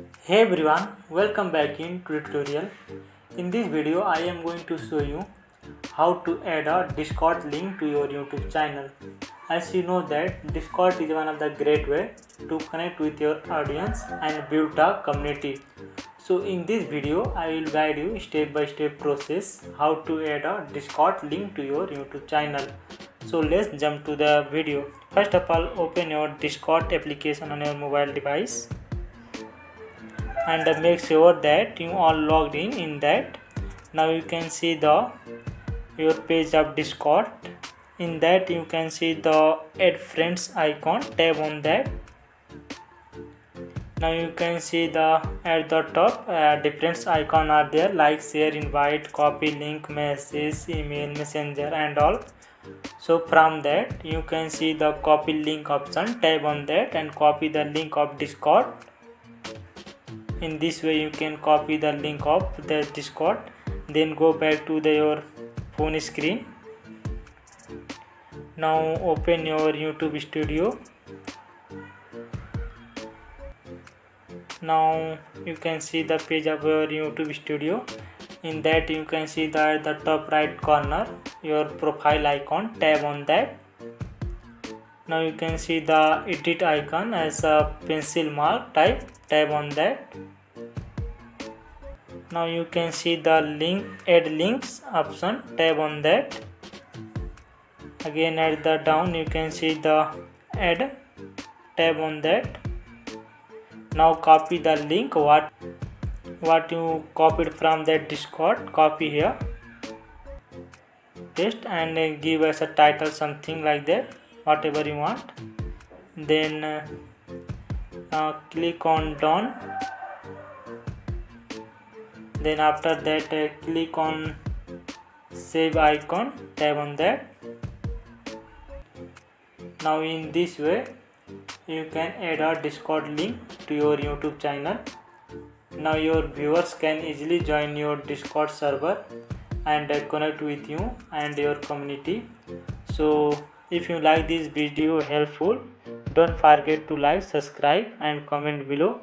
Hey everyone, welcome back in tutorial. In this video I am going to show you how to add a Discord link to your YouTube channel. As you know that Discord is one of the great way to connect with your audience and build a community. So in this video I will guide you step by step process how to add a Discord link to your YouTube channel. So let's jump to the video. First of all, open your Discord application on your mobile device and make sure that you are logged in that. Now you can see your page of Discord. In that you can see the add friends icon. Tap on that. Now you can see at the top different icon are there like share, invite, copy, link, message, email, messenger and all. So from that you can see the copy link option. Tap on that and copy the link of Discord. In this way you can copy the link of the Discord. Then go back to your phone screen. Now open your YouTube studio. Now you can see the page of your YouTube studio. In that you can see at the top right corner your profile icon. Tap on that. Now you can see the edit icon as a pencil mark type. Tap on that. Now you can see the link add links option. Tap on that. Again at the down you can see the add. Tap on that. Now copy the link what you copied from that Discord. Copy here, paste and give us a title something like that, whatever you want. Then click on done. Then after that click on save icon. Tap on that. Now in this way you can add a Discord link to your YouTube channel. Now your viewers can easily join your Discord server and connect with you and your community. So if you like this video helpful, don't forget to like, subscribe and comment below.